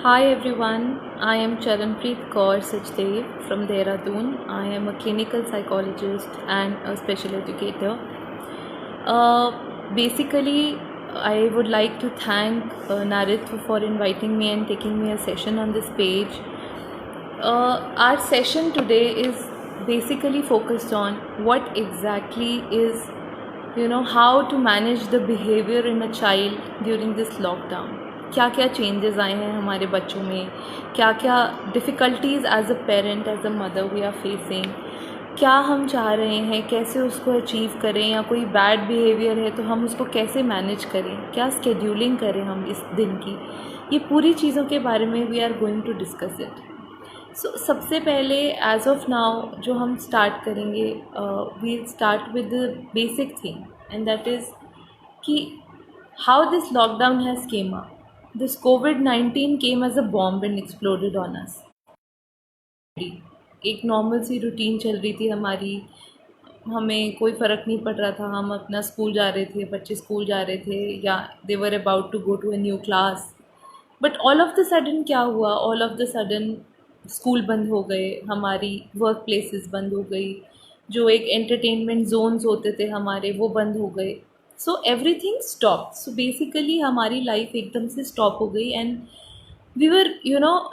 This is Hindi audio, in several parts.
Hi everyone, I am Charanpreet Kaur Sachdev from Dehradun. I am a clinical psychologist and a special educator. Basically, I would like to thank Narit for inviting me and taking me a session on this page. Our session today is basically focused on what exactly is, how to manage the behavior in a child during this lockdown. क्या क्या चेंजेस आए हैं हमारे बच्चों में, क्या क्या difficulties as a parent as a mother we are facing, क्या हम चाह रहे हैं, कैसे उसको अचीव करें, या कोई बैड बिहेवियर है तो हम उसको कैसे मैनेज करें, क्या स्केड्यूलिंग करें हम इस दिन की। ये पूरी चीज़ों के बारे में we are going to discuss it. So सबसे पहले एज ऑफ नाउ जो हम स्टार्ट करेंगे, we start with the basic thing and that is कि how this lockdown has come up. This COVID-19 came as a bomb and exploded on us. एक नॉर्मल सी रूटीन चल रही थी हमारी, हमें कोई फ़र्क नहीं पड़ रहा था, हम अपना स्कूल जा रहे थे, बच्चे स्कूल जा रहे थे या they were about to go to a new class. But all of the sudden क्या हुआ, all of the sudden school बंद हो गए, हमारी वर्क प्लेसेस बंद हो गई, जो एक एंटरटेनमेंट जोन्स होते थे हमारे वो बंद हो गए। So everything stop. So basically हमारी लाइफ एकदम से स्टॉप हो गई and we were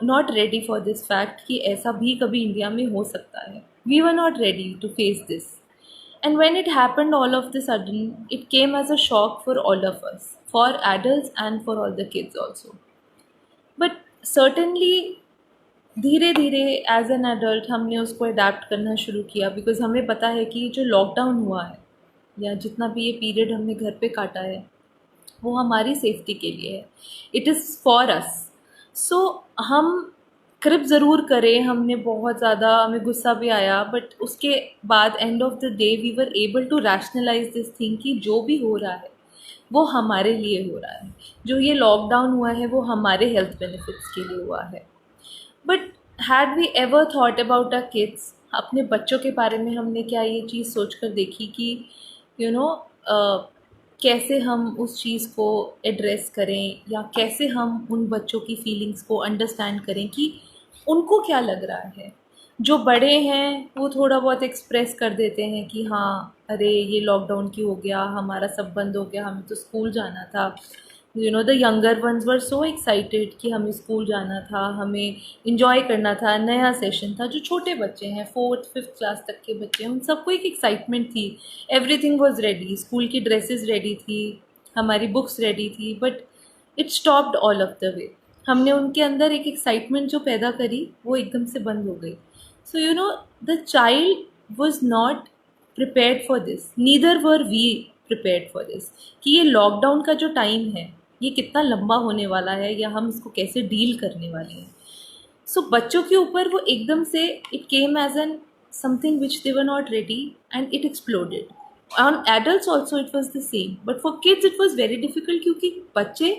not ready for this fact कि ऐसा भी कभी इंडिया में हो सकता है। We were not ready to face this and when it happened all of the sudden it came as a shock for all of us, for adults and for all the kids also. But certainly धीरे धीरे एज एन एडल्ट हमने उसको अडेप्ट करना शुरू किया, बिकॉज हमें पता है कि जो लॉकडाउन हुआ है या जितना भी ये पीरियड हमने घर पे काटा है वो हमारी सेफ्टी के लिए है, इट इज़ फॉर अस। सो हम क्रिप ज़रूर करें, हमने बहुत ज़्यादा, हमें गुस्सा भी आया, बट उसके बाद end of the day we were able to rationalize this thing कि जो भी हो रहा है वो हमारे लिए हो रहा है, जो ये लॉकडाउन हुआ है वो हमारे हेल्थ बेनिफिट्स के लिए हुआ है। But had we ever thought about our kids, अपने बच्चों के बारे में हमने क्या ये चीज़ सोच कर देखी कि यू नो कैसे हम उस चीज़ को एड्रेस करें, या कैसे हम उन बच्चों की फीलिंग्स को अंडरस्टैंड करें कि उनको क्या लग रहा है। जो बड़े हैं वो थोड़ा बहुत एक्सप्रेस कर देते हैं कि हाँ अरे ये लॉकडाउन क्यों हो गया, हमारा सब बंद हो गया, हमें तो स्कूल जाना था। The younger ones were so excited कि हमें स्कूल जाना था, हमें इंजॉय करना था, नया सेशन था। जो छोटे बच्चे हैं, 4th-5th क्लास तक के बच्चे हैं, उन सबको एक एक्साइटमेंट थी, एवरीथिंग वाज रेडी, स्कूल की ड्रेसेस रेडी थी, हमारी बुक्स रेडी थी। But it stopped all of the way. हमने उनके अंदर एक एक्साइटमेंट जो पैदा करी वो एकदम से बंद हो गई। So the child was not prepared for this, neither were we prepared for this, कि ये लॉकडाउन का जो टाइम है ये कितना लंबा होने वाला है या हम इसको कैसे डील करने वाले हैं। सो बच्चों के ऊपर वो एकदम से it came as an something which they were not ready and it exploded. On adults also it was the same, but for kids it was very difficult, क्योंकि बच्चे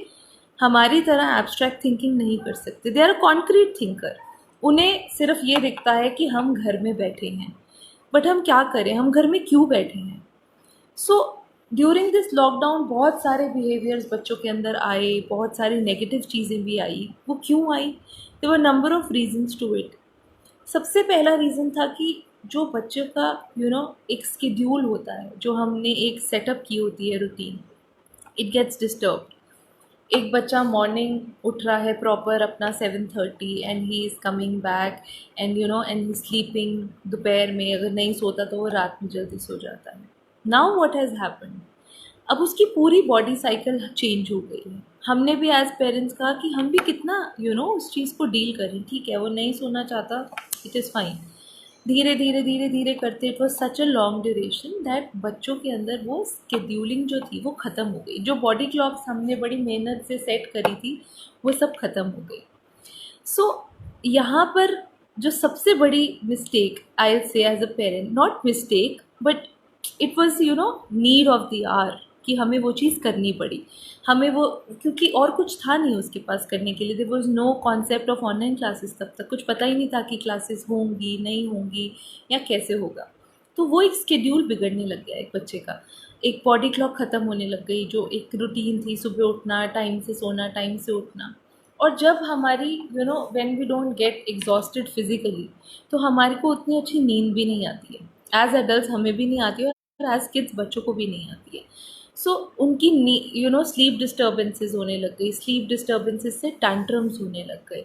हमारी तरह एब्स्ट्रैक्ट थिंकिंग नहीं कर सकते, they are a concrete thinker. उन्हें सिर्फ ये दिखता है कि हम घर में बैठे हैं, बट हम क्या करें, हम घर में क्यों बैठे हैं। सो ड्यूरिंग दिस लॉकडाउन बहुत सारे बिहेवियर्स बच्चों के अंदर आए, बहुत सारी नेगेटिव चीज़ें भी आई। वो क्यों आई? There were number of reasons to it. सबसे पहला रीज़न था कि जो बच्चों का एक स्केड्यूल होता है, जो हमने एक सेटअप की होती है रूटीन, इट गेट्स डिस्टर्ब्ड। एक बच्चा मॉर्निंग उठ रहा है प्रॉपर अपना 7:30 and he is coming back and and he sleeping, दोपहर में अगर नहीं सोता तो वो रात में जल्दी सो जाता है। नाउ व्हाट हैज़ हैपेंड, अब उसकी पूरी बॉडी साइकिल चेंज हो गई है। हमने भी एज पेरेंट्स कहा कि हम भी कितना उस चीज़ को डील करें, ठीक है वो नहीं सोना चाहता, इट इज़ फाइन। धीरे धीरे धीरे धीरे करते it was such a long duration that बच्चों के अंदर वो स्केड्यूलिंग जो थी वो ख़त्म हो गई। जो बॉडी क्लॉक्स हमने बड़ी मेहनत से सेट करी थी वो सब ख़त्म हो गई। सो यहाँ पर जो सबसे बड़ी mistake I will say as a parent, not mistake but it was need of the hour, कि हमें वो चीज़ करनी पड़ी। हमें वो, क्योंकि और कुछ था नहीं उसके पास करने के लिए, there was no concept of online classes, तब तक कुछ पता ही नहीं था कि क्लासेस होंगी नहीं होंगी या कैसे होगा। तो वो एक स्केड्यूल बिगड़ने लग गया एक बच्चे का, एक बॉडी क्लॉक ख़त्म होने लग गई, जो एक रूटीन थी, सुबह उठना, टाइम से सोना, टाइम से उठना। और जब हमारी when we don't get exhausted physically, तो हमारे को उतनी अच्छी नींद भी नहीं आती है। एज एडल्ट हमें भी नहीं आती है और एज किड्स बच्चों को भी नहीं आती है। सो उनकी स्लीप डिस्टर्बेंसेस होने लग गई, स्लीप डिस्टर्बेंसेस से टैंट्रम्स होने लग गए,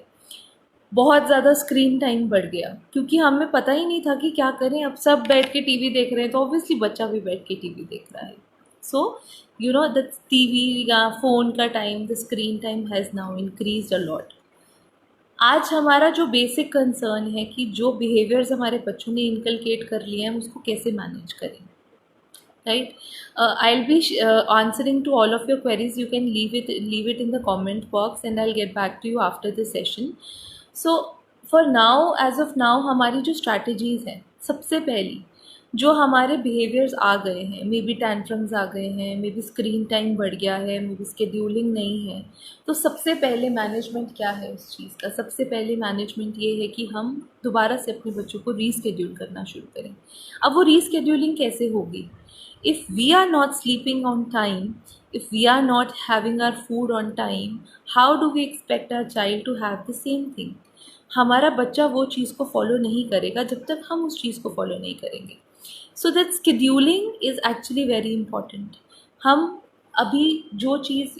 बहुत ज़्यादा स्क्रीन टाइम बढ़ गया, क्योंकि हमें पता ही नहीं था कि क्या करें। अब सब बैठ के टीवी देख रहे हैं तो ऑब्वियसली बच्चा भी बैठ के टीवी देख रहा है। सो द टीवी या फ़ोन का time, the screen time has now increased a lot. आज हमारा जो बेसिक कंसर्न है कि जो बिहेवियर्स हमारे बच्चों ने इनकलकेट कर लिए हैं, हम उसको कैसे मैनेज करें, right? I'll be answering to all of your queries. You can leave it in the comment box and I'll get back to you after the session. So for now, as of now, हमारी जो strategies हैं, सबसे पहली जो हमारे बिहेवियर्स आ गए हैं, मे बी टैंट्रम्स आ गए हैं, मे बी स्क्रीन टाइम बढ़ गया है, मे बी स्केड्यूलिंग नहीं है, तो सबसे पहले मैनेजमेंट क्या है उस चीज़ का? सबसे पहले मैनेजमेंट ये है कि हम दोबारा से अपने बच्चों को रीस्केड्यूल करना शुरू करें। अब वो रीस्केड्यूलिंग कैसे होगी? If we are not sleeping on time, if we are not having our food on time, how do we expect our child to have the same thing? हमारा बच्चा वो चीज़ को फॉलो नहीं करेगा जब तक हम उस चीज़ को फॉलो नहीं करेंगे। So that scheduling is actually very important. हम अभी जो चीज़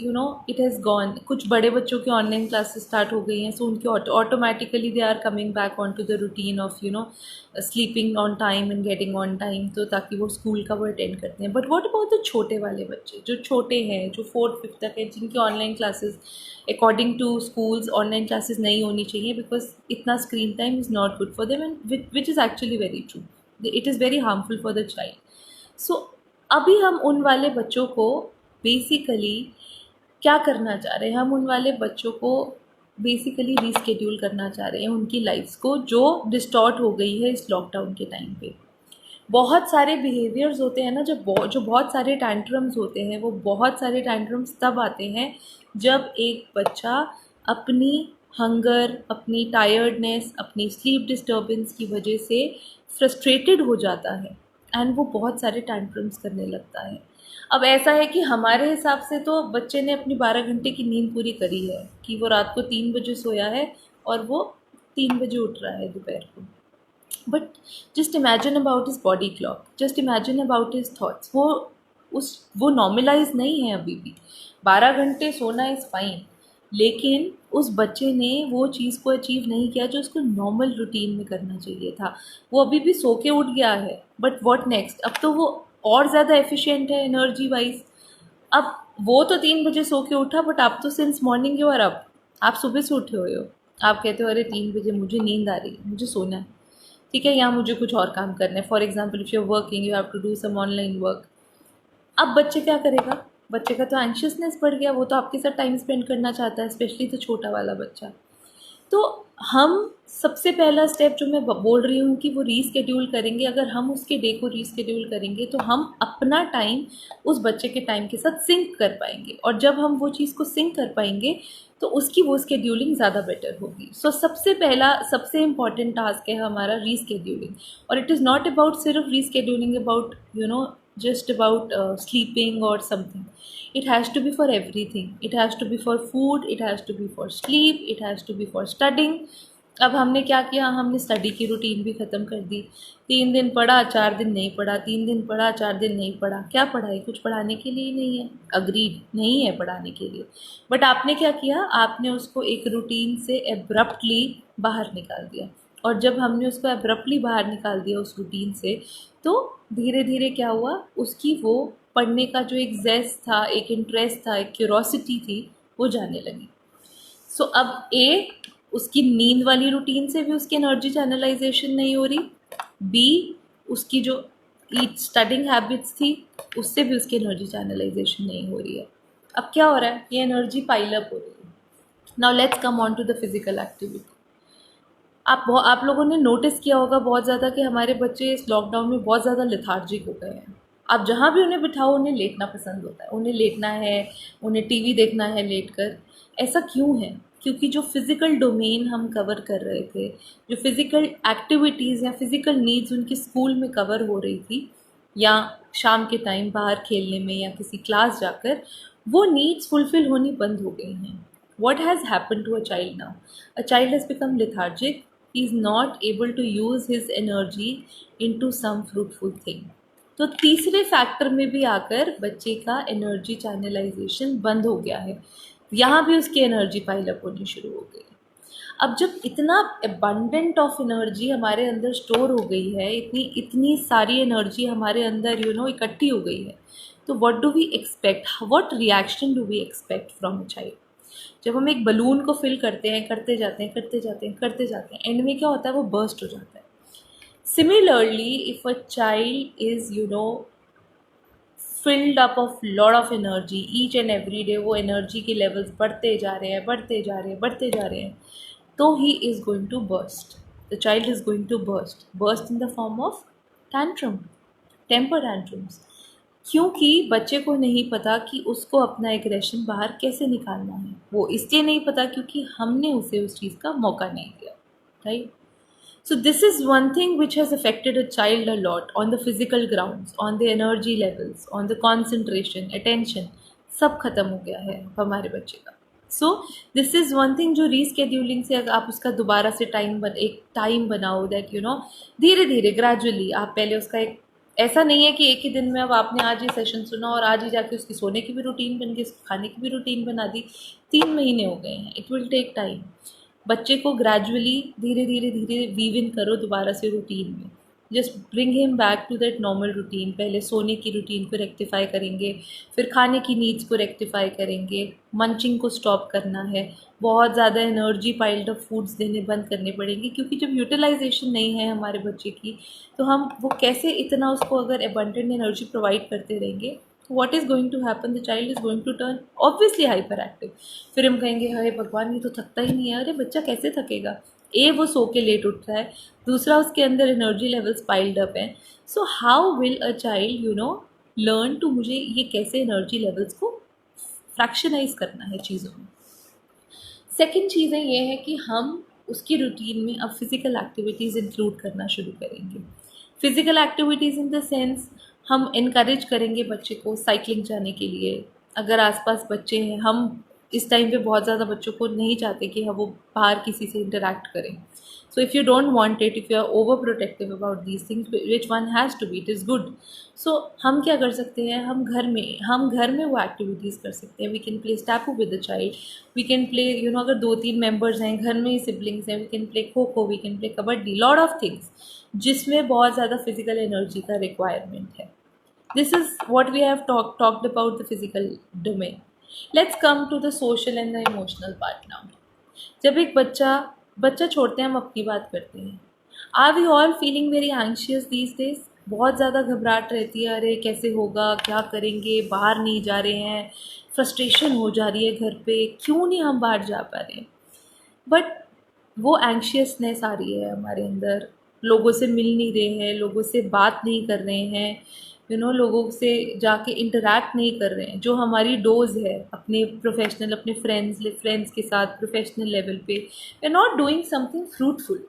इट हैज़ गॉन, कुछ बड़े बच्चों के ऑनलाइन क्लासेस स्टार्ट हो गई हैं, सो उनके automatically they are coming back on to the routine of sleeping on time and getting on time, तो ताकि वो स्कूल का वो अटेंड करते हैं। बट व्हाट अबाउट द छोटे वाले बच्चे जो छोटे हैं, जो 4th 5th तक है, जिनकी online classes according to schools online classes नहीं होनी चाहिए, बिकॉज इतना screen time is not good for them and which is actually very true, it is very harmful for the child. So अभी हम उन वाले बच्चों को बेसिकली क्या करना चाह रहे हैं? हम उन वाले बच्चों को बेसिकली रीस्केड्यूल करना चाह रहे हैं, उनकी लाइफ्स को जो डिस्टॉर्ट हो गई है इस लॉकडाउन के टाइम पे। बहुत सारे बिहेवियर्स होते हैं ना, जो बहुत सारे टैंट्रम्स होते हैं, वो बहुत सारे टैंट्रम्स तब आते हैं जब एक बच्चा अपनी हंगर, अपनी टायर्डनेस, अपनी स्लीप डिस्टर्बेंस की वजह से फ्रस्ट्रेटेड हो जाता है एंड वो बहुत सारे टैंट्रम्स करने लगता है। अब ऐसा है कि हमारे हिसाब से तो बच्चे ने अपनी 12 घंटे की नींद पूरी करी है, कि वो रात को 3 बजे सोया है और वो 3 बजे उठ रहा है दोपहर को। But just imagine about his body clock, just imagine about his thoughts. वो नॉर्मलाइज नहीं है अभी भी। 12 घंटे सोना इज़ फाइन, लेकिन उस बच्चे ने वो चीज़ को अचीव नहीं किया जो उसको नॉर्मल रूटीन में करना चाहिए था। वो अभी भी सो के उठ गया है, बट व्हाट नेक्स्ट? अब तो वो और ज़्यादा एफिशिएंट है एनर्जी वाइज। अब वो तो 3 बजे सो के उठा, बट आप तो since morning you are up, आप सुबह से उठे हुए हो, आप कहते हो अरे 3 बजे मुझे नींद आ रही है, मुझे सोना है, ठीक है, यहाँ मुझे कुछ और काम करना है। For example if you are working, you have to do some online work. अब बच्चे क्या करेगा? बच्चे का तो एंशियसनेस बढ़ गया, वो तो आपके साथ टाइम स्पेंड करना चाहता है, स्पेशली तो छोटा वाला बच्चा। तो हम सबसे पहला स्टेप जो मैं बोल रही हूँ कि वो रीस्केड्यूल करेंगे, अगर हम उसके डे को रीस्केड्यूल करेंगे तो हम अपना टाइम उस बच्चे के टाइम के साथ सिंक कर पाएंगे, और जब हम वो चीज़ को सिंक कर पाएंगे तो उसकी वो स्केड्यूलिंग ज़्यादा बेटर होगी। सो सबसे पहला, सबसे इम्पॉर्टेंट टास्क है हमारा रीस्केड्यूलिंग। और इट इज़ नॉट अबाउट सिर्फ rescheduling about just about sleeping or something. It has to be for everything. It has to be for food, it has to be for sleep, it has to be for studying. अब हमने क्या किया? हमने स्टडी की रूटीन भी ख़त्म कर दी। 3 दिन पढ़ा, 4 दिन नहीं पढ़ा, 3 दिन पढ़ा, 4 दिन नहीं पढ़ा। क्या पढ़ाई? कुछ पढ़ाने के लिए नहीं है, अग्रीड नहीं है पढ़ाने के लिए। बट आपने क्या किया? आपने उसको एक रूटीन से एब्रप्टली बाहर निकाल दिया। और जब हमने उसको एब्रप्टली बाहर निकाल दिया उस रूटीन से, तो धीरे धीरे क्या हुआ? उसकी वो पढ़ने का जो एक ज़ेस्ट था, एक इंटरेस्ट था, एक क्यूरोसिटी थी, वो जाने लगी। सो अब उसकी नींद वाली रूटीन से भी उसकी एनर्जी चैनलाइजेशन नहीं हो रही, बी उसकी जो स्टडिंग हैबिट्स थी उससे भी उसकी एनर्जी चैनलाइजेशन नहीं हो रही है। अब क्या हो रहा है? ये एनर्जी पाइलअप हो रही है। Now let's come on to the physical activity. आप लोगों ने नोटिस किया होगा बहुत ज़्यादा कि हमारे बच्चे इस लॉकडाउन में बहुत ज़्यादा लेथार्जिक हो गए हैं। आप जहाँ भी उन्हें बिठाओ, उन्हें लेटना पसंद होता है, उन्हें लेटना है, उन्हें टीवी देखना है लेटकर। ऐसा क्यों है? क्योंकि जो फिज़िकल डोमेन हम कवर कर रहे थे, जो फिज़िकल एक्टिविटीज़ या फिज़िकल नीड्स उनकी स्कूल में कवर हो रही थी, या शाम के टाइम बाहर खेलने में या किसी क्लास जाकर, वो नीड्स फुलफ़िल होनी बंद हो गई हैं। what has happened to a child now? A child has become lethargic. He is not able to use his energy into some fruitful thing. तो तीसरे फैक्टर में भी आकर बच्चे का एनर्जी चैनलाइजेशन बंद हो गया है, यहाँ भी उसकी एनर्जी पाइल अप होनी शुरू हो गई। अब जब इतना अबंडेंट ऑफ एनर्जी हमारे अंदर स्टोर हो गई है, इतनी इतनी सारी एनर्जी हमारे अंदर इकट्ठी हो गई है, तो what do we expect, what reaction do we expect from a child? जब हम एक बलून को फिल करते हैं, करते जाते हैं, करते जाते हैं, करते जाते हैं, एंड में क्या होता है, वो बर्स्ट हो जाता है। Similarly if a child is filled up of lot of energy each and every day, वो एनर्जी के लेवल्स बढ़ते जा रहे हैं, बढ़ते जा रहे हैं, बढ़ते जा रहे हैं, तो he is going to burst, the child is going to burst in the form of tantrum, temper tantrums. क्योंकि बच्चे को नहीं पता कि उसको अपना एग्रेशन बाहर कैसे निकालना है। वो इसलिए नहीं पता क्योंकि हमने उसे उस चीज़ का मौका नहीं दिया, right? So this is one thing which has affected a child a lot on the physical grounds, on the energy levels, on the concentration, attention, सब खत्म हो गया है हमारे बच्चे का। So this is one thing जो रीस्केड्यूलिंग से अगर आप उसका दोबारा से एक टाइम बनाओ, दैट धीरे धीरे ग्रेजुअली आप पहले उसका एक, ऐसा नहीं है कि एक ही दिन में अब आपने आज ये सेशन सुना और आज ही जाके उसकी सोने की भी रूटीन बन गई, उसकी खाने की भी रूटीन बना दी। 3 महीने हो गए हैं, इट विल टेक टाइम। बच्चे को ग्रेजुअली धीरे धीरे धीरे वीव इन करो दोबारा से रूटीन में, just bring him back to that normal routine. पहले सोने की रूटीन को रेक्टिफाई करेंगे, फिर खाने की नीड्स को रेक्टिफाई करेंगे, मंचिंग को स्टॉप करना है, बहुत ज़्यादा एनर्जी पाइल्ड अप फूड्स देने बंद करने पड़ेंगे, क्योंकि जब यूटिलाइजेशन नहीं है हमारे बच्चे की, तो हम वो कैसे इतना उसको अगर एबंडेंट एनर्जी प्रोवाइड करते रहेंगे, what is going to happen, the child is going to turn obviously hyperactive। फिर हम कहेंगे अरे भगवान ये तो थकता ही नहीं है। अरे बच्चा कैसे थकेगा? वो सो के लेट उठ रहा है, दूसरा उसके अंदर एनर्जी लेवल्स पाइल्ड अप हैं। So how will a child learn to, मुझे ये कैसे एनर्जी लेवल्स को फ्रैक्शनाइज करना है चीज़ों में। सेकेंड चीज़ें ये है कि हम उसकी रूटीन में अब फिज़िकल एक्टिविटीज़ इंक्लूड करना शुरू करेंगे। Physical activities in the sense, हम इनकरेज करेंगे बच्चे को साइकिलिंग जाने के लिए। अगर आसपास बच्चे हैं, हम इस टाइम पे बहुत ज़्यादा बच्चों को नहीं चाहते कि वो बाहर किसी से इंटरेक्ट करें। So if you don't want it, if you are over protective about these things which one has to be, it is good. So हम क्या कर सकते हैं, हम घर में वो एक्टिविटीज़ कर सकते हैं। We can play stapu with the child, we can play अगर 2-3 मेम्बर्स हैं घर में ही, सिबलिंग्स हैं, we can play kho kho, we can play kabaddi, lot of things जिसमें बहुत ज़्यादा फिजिकल एनर्जी का रिक्वायरमेंट है। This is what we have talked about the physical domain. Let's come to the social and the emotional part now. जब एक बच्चा छोड़ते हैं, हम अपनी बात करते हैं। Are we all feeling very anxious these days? बहुत ज़्यादा घबराहट रहती है, अरे कैसे होगा, क्या करेंगे, बाहर नहीं जा रहे हैं, फ्रस्ट्रेशन हो जा रही है घर पे, क्यों नहीं हम बाहर जा पा रहे हैं। बट वो एंशियसनेस आ रही है हमारे अंदर, लोगों से मिल नहीं रहे हैं, लोगों से बात नहीं कर रहे हैं, लोगों से जाके इंटरेक्ट नहीं कर रहे हैं। जो हमारी डोज है अपने प्रोफेशनल, अपने फ्रेंड्स के साथ प्रोफेशनल लेवल पे, we are not doing something fruitful.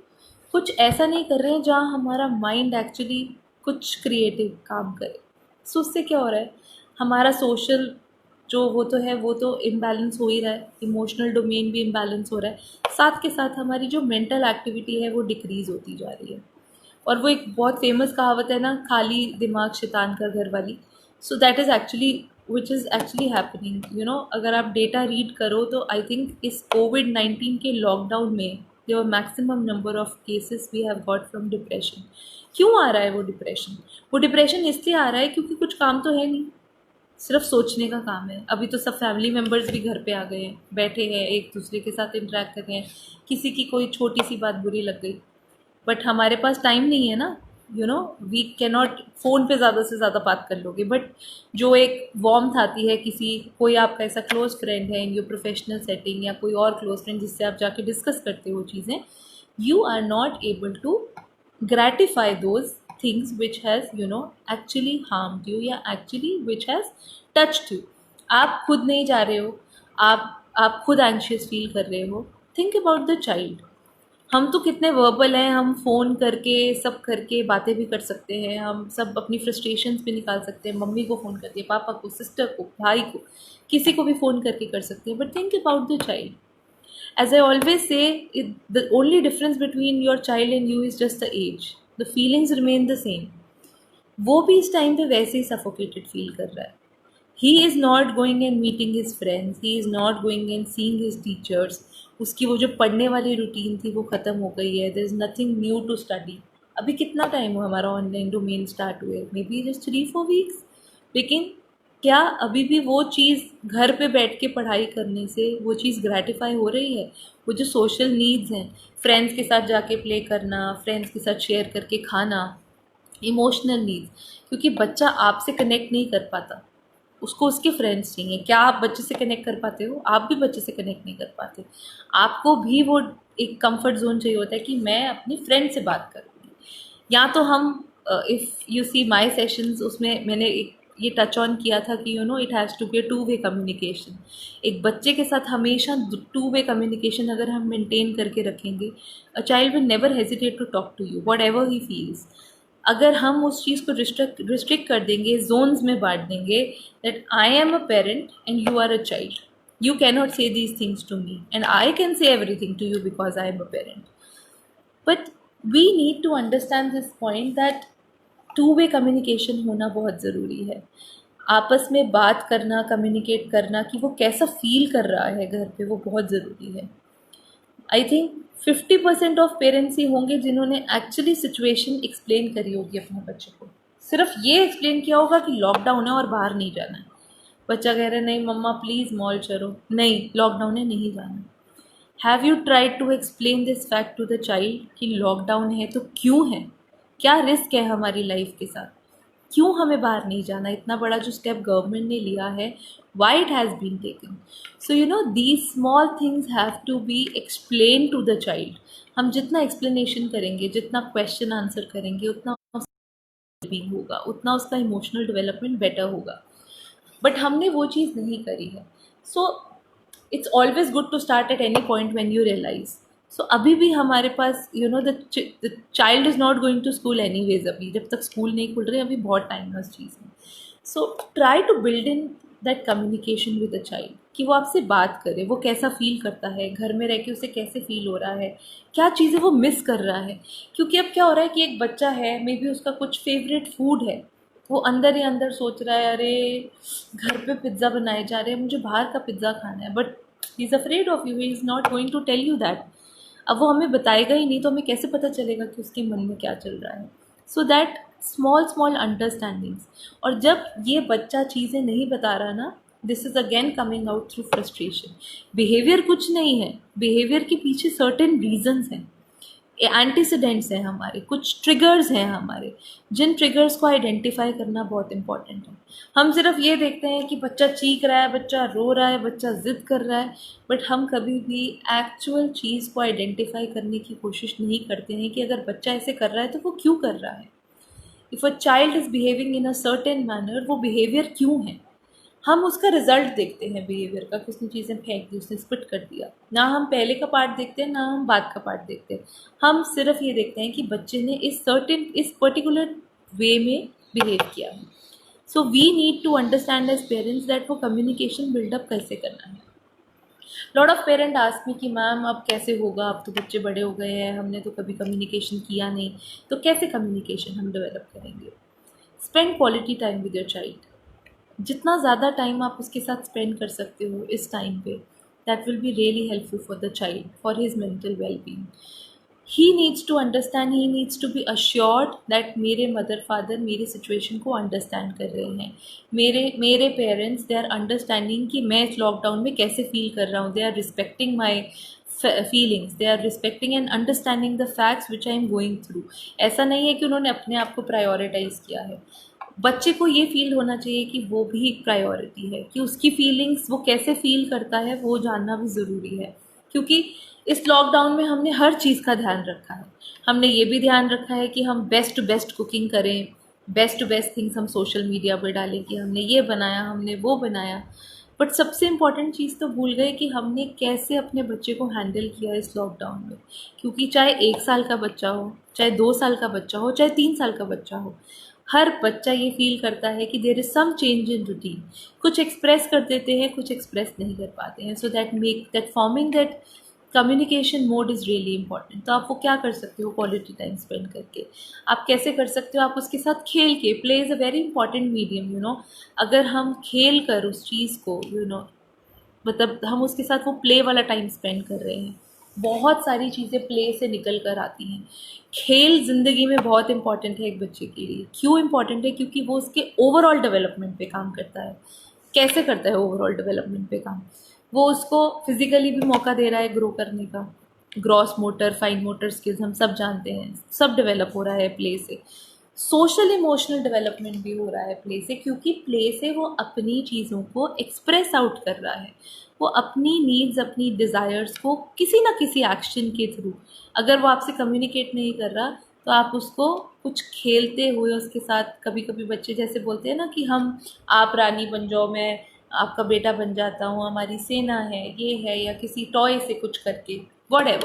कुछ ऐसा नहीं कर रहे हैं जहाँ हमारा माइंड एक्चुअली कुछ क्रिएटिव काम करे। सो उससे क्या हो रहा है, हमारा सोशल जो वो तो इम्बैलेंस हो ही रहा है, इमोशनल डोमेन भी इम्बैलेंस हो रहा है, साथ के साथ हमारी जो मेंटल एक्टिविटी है वो डिक्रीज़ होती जा रही है। और वो एक बहुत फेमस कहावत है ना, खाली दिमाग शैतान का घर वाली। So that is actually which is actually happening. अगर आप डेटा रीड करो तो आई थिंक इस कोविड-19 के लॉकडाउन में there were maximum number of cases we have got from depression. क्यों आ रहा है वो डिप्रेशन? वो डिप्रेशन इसलिए आ रहा है क्योंकि कुछ काम तो है नहीं, सिर्फ सोचने का काम है। अभी तो सब फैमिली मेम्बर्स भी घर पे आ गए हैं, बैठे हैं, एक दूसरे के साथ इंटरेक्ट कर रहे हैं। किसी की कोई छोटी सी बात बुरी लग गई, बट हमारे पास टाइम नहीं है ना, वी कैन नॉट, फ़ोन पे ज़्यादा से ज़्यादा बात कर लोगे, बट जो एक वार्मथ आती है, कोई आपका ऐसा क्लोज फ्रेंड है इन योर प्रोफेशनल सेटिंग, या कोई और क्लोज फ्रेंड जिससे आप जाके डिस्कस करते हो चीज़ें, you are not able to gratify those things which has actually harmed you, या actually which has touched you. आप खुद नहीं जा रहे हो, आप खुद एंशियस फील कर रहे हो, थिंक अबाउट द चाइल्ड। हम तो कितने वर्बल हैं, हम फ़ोन करके सब करके बातें भी कर सकते हैं, हम सब अपनी फ्रस्ट्रेशंस भी निकाल सकते हैं, मम्मी को फ़ोन करके, पापा को, सिस्टर को, भाई को, किसी को भी फ़ोन करके कर सकते हैं। But think about the child. As I always say, the only difference between your child and you is just the age. The feelings remain the same. वो भी इस टाइम पे वैसे ही सफोकेटेड फील कर रहा है। ही is not going and meeting his friends, he is not going and seeing his teachers. उसकी वो जो पढ़ने वाली रूटीन थी वो ख़त्म हो गई है। There is nothing new to study. अभी कितना टाइम हुआ हमारा ऑनलाइन डोमेन स्टार्ट हुए? Maybe just 3-4 weeks. लेकिन क्या अभी भी वो चीज़ घर पे बैठ के पढ़ाई करने से वो चीज़ ग्रेटिफाई हो रही है? वो जो सोशल नीड्स हैं, फ्रेंड्स के साथ जाके प्ले करना, फ्रेंड्स के साथ शेयर करके खाना, इमोशनल नीड्स, क्योंकि बच्चा आपसे कनेक्ट नहीं कर पाता, उसको उसके फ्रेंड्स चाहिए। क्या आप बच्चे से कनेक्ट कर पाते हो? आप भी बच्चे से कनेक्ट नहीं कर पाते। आपको भी वो एक कंफर्ट जोन चाहिए होता है कि मैं अपनी फ्रेंड से बात करूँगी। या तो हम, if you see my sessions, उसमें मैंने एक ये टच ऑन किया था कि it has to be a two way communication. एक बच्चे के साथ हमेशा टू वे कम्युनिकेशन अगर हम मेंटेन करके रखेंगे, a child will never hesitate to talk to you whatever he feels. अगर हम उस चीज़ को रिस्ट्रिक्ट कर देंगे, जोन्स में बांट देंगे, that I am a parent and you are a child, you cannot say these things to me and I can say everything to you because I am a parent. But we need to understand this point that two way communication होना बहुत ज़रूरी है। आपस में बात करना, कम्युनिकेट करना कि वो कैसा फील कर रहा है घर पे, वो बहुत ज़रूरी है। आई थिंक 50% ऑफ पेरेंट्स ही होंगे जिन्होंने एक्चुअली सिचुएशन एक्सप्लेन करी होगी अपने बच्चे को। सिर्फ ये एक्सप्लेन किया होगा कि लॉकडाउन है और बाहर नहीं जाना है। बच्चा कह रहा है नहीं मम्मा प्लीज़ मॉल चलो, नहीं लॉकडाउन है नहीं जाना। Have you tried to explain this fact to the child कि लॉकडाउन है तो क्यों है, क्या रिस्क है हमारी लाइफ के साथ, क्यों हमें बाहर नहीं जाना, इतना बड़ा जो स्टेप गवर्नमेंट ने लिया है, why it has been taken. So these small things have to be explain to the child. हम जितना एक्सप्लेनेशन करेंगे, जितना क्वेश्चन आंसर करेंगे, उतना बेहतरीन होगा, उतना उसका इमोशनल डेवलपमेंट बेटर होगा। बट हमने वो चीज़ नहीं करी है। So it's always good to start at any point when you realise. So अभी भी हमारे पास the child is not going to school anyways. अभी जब तक स्कूल नहीं खुल रहे, अभी बहुत टाइम है उस चीज़ में। So try to build in that communication with the child, कि वो आपसे बात करे, वो कैसा फील करता है घर में रह के, उसे कैसे फील हो रहा है, क्या चीज़ें वो मिस कर रहा है। क्योंकि अब क्या हो रहा है कि एक बच्चा है, मे बी उसका कुछ फेवरेट फूड है, वो अंदर ही अंदर सोच रहा है अरे घर पे पिज़्ज़ा बनाए जा रहे हैं, मुझे बाहर का पिज़्ज़ा खाना है। But he is afraid of you, he is not going to tell you that. अब वो हमें बताएगा ही नहीं तो हमें कैसे पता चलेगा कि उसके मन में क्या चल रहा है। So that small small understandings. और जब ये बच्चा चीज़ें नहीं बता रहा ना, this is again coming out through frustration. Behaviour कुछ नहीं है, बिहेवियर के पीछे सर्टेन रीजंस हैं, एंटीसीडेंट्स हैं, हमारे कुछ ट्रिगर्स हैं हमारे, जिन ट्रिगर्स को आइडेंटिफाई करना बहुत इंपॉर्टेंट है। हम सिर्फ ये देखते हैं कि बच्चा चीख रहा है, बच्चा रो रहा है, बच्चा ज़िद कर रहा है, बट हम कभी भी एक्चुअल चीज़ को आइडेंटिफाई करने की कोशिश नहीं करते हैं कि अगर बच्चा ऐसे कर रहा है तो वो क्यों कर रहा है। If a child is behaving in a certain manner, वो बिहेवियर क्यों है। हम उसका रिजल्ट देखते हैं बिहेवियर का, कि उसने चीज़ें फेंक दी, उसने स्पिट कर दिया। ना हम पहले का पार्ट देखते हैं, ना हम बाद का पार्ट देखते हैं। हम सिर्फ ये देखते हैं कि बच्चे ने इस पर्टिकुलर वे में बिहेव किया है। So we need to understand as parents that वो कम्युनिकेशन बिल्डअप कैसे करना है। Lot of parent ask me कि मैम अब कैसे होगा, अब तो बच्चे बड़े हो गए हैं, हमने तो कभी कम्युनिकेशन किया नहीं, तो कैसे कम्युनिकेशन हम डेवलप करेंगे। Spend quality time with your child. जितना ज़्यादा टाइम आप उसके साथ स्पेंड कर सकते हो इस टाइम पे, that will be really helpful for the child, for his mental wellbeing. He needs to understand, he needs to be assured that मेरे मदर फादर मेरी सिचुएशन को अंडरस्टैंड कर रहे हैं, मेरे पेरेंट्स दे आर अंडरस्टैंडिंग कि मैं इस लॉकडाउन में कैसे फील कर रहा हूँ। They are respecting my feelings, they are respecting and understanding the facts which I am going through. ऐसा नहीं है कि उन्होंने अपने आप को प्रायोरिटाइज़ किया है। बच्चे को ये फील होना चाहिए कि वो भी एक प्रायोरिटी है, कि उसकी फीलिंग्स वो कैसे फील करता है वो जानना भी ज़रूरी है। क्योंकि इस लॉकडाउन में हमने हर चीज़ का ध्यान रखा है। हमने ये भी ध्यान रखा है कि हम बेस्ट टू बेस्ट कुकिंग करें, बेस्ट टू बेस्ट थिंग्स हम सोशल मीडिया पर डालें कि हमने ये बनाया, हमने वो बनाया। बट सबसे इम्पॉर्टेंट चीज़ तो भूल गए कि हमने कैसे अपने बच्चे को हैंडल किया इस लॉकडाउन में। क्योंकि चाहे 1 साल का बच्चा हो, चाहे 2 साल का बच्चा हो, चाहे 3 साल का बच्चा हो, हर बच्चा ये फील करता है कि there is some change in routine. कुछ एक्सप्रेस कर देते हैं, कुछ एक्सप्रेस नहीं कर पाते हैं। So that make that forming that communication mode is really important. तो आप वो क्या कर सकते हो क्वालिटी टाइम स्पेंड करके? आप कैसे कर सकते हो? आप उसके साथ खेल के, play is a very important medium, अगर हम खेल कर उस चीज़ को, मतलब हम उसके साथ वो प्ले वाला टाइम स्पेंड कर रहे हैं। बहुत सारी चीज़ें प्ले से निकल कर आती हैं। खेल ज़िंदगी में बहुत इंपॉर्टेंट है एक बच्चे के लिए। क्यों इंपॉर्टेंट है? क्योंकि वो उसके ओवरऑल डेवलपमेंट पे काम करता है। कैसे करता है ओवरऑल डेवलपमेंट पे काम? वो उसको फिज़िकली भी मौका दे रहा है ग्रो करने का। Gross motor, fine motor skills हम सब जानते हैं, सब डेवलप हो रहा है प्ले से। सोशल इमोशनल डेवलपमेंट भी हो रहा है प्ले से, क्योंकि प्ले से वो अपनी चीज़ों को एक्सप्रेस आउट कर रहा है। वो अपनी नीड्स, अपनी डिज़ायर्स को किसी ना किसी एक्शन के थ्रू, अगर वो आपसे कम्युनिकेट नहीं कर रहा तो आप उसको कुछ खेलते हुए उसके साथ, कभी कभी बच्चे जैसे बोलते हैं ना कि हम, आप रानी बन जाओ, मैं आपका बेटा बन जाता हूँ, हमारी सेना है, ये है, या किसी टॉय से कुछ करके, वॉट।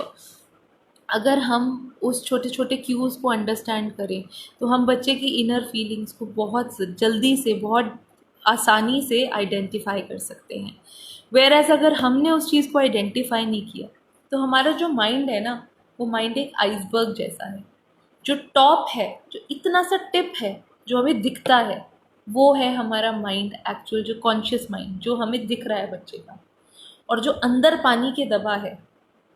अगर हम उस छोटे छोटे क्यूज़ को अंडरस्टैंड करें तो हम बच्चे की इनर फीलिंग्स को बहुत जल्दी से, बहुत आसानी से आइडेंटिफाई कर सकते हैं। वेयर एज अगर हमने उस चीज़ को आइडेंटिफाई नहीं किया तो हमारा जो माइंड है ना, वो माइंड एक आइसबर्ग जैसा है। जो टॉप है, जो इतना सा टिप है जो हमें दिखता है, वो है हमारा माइंड, एक्चुअल जो कॉन्शियस माइंड जो हमें दिख रहा है बच्चे का। और जो अंदर पानी के दबा है,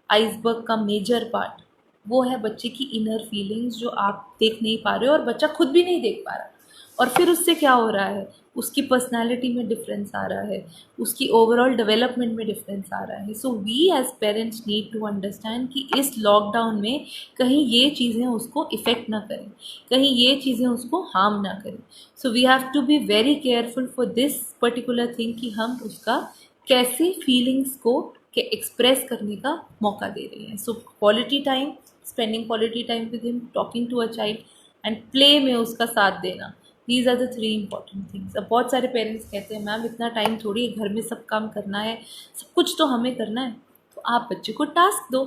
आइसबर्ग का मेजर पार्ट, वो है बच्चे की इनर फीलिंग्स जो आप देख नहीं पा रहे हो और बच्चा खुद भी नहीं देख पा रहा। और फिर उससे क्या हो रहा है? उसकी पर्सनालिटी में डिफरेंस आ रहा है, उसकी ओवरऑल डेवलपमेंट में डिफरेंस आ रहा है। So we as parents need to understand कि इस लॉकडाउन में कहीं ये चीज़ें उसको इफ़ेक्ट ना करें, कहीं ये चीज़ें उसको हार्म ना करें। So we have to be very careful for this particular thing कि हम उसका कैसे फीलिंग्स को के एक्सप्रेस करने का मौका दे रही हैं। So quality time, spending quality time with him, talking to a child and play में उसका साथ देना, these are the 3 important things. अब बहुत सारे पेरेंट्स कहते हैं मैम इतना टाइम थोड़ी है, घर में सब काम करना है, सब कुछ तो हमें करना है। तो आप बच्चे को टास्क दो,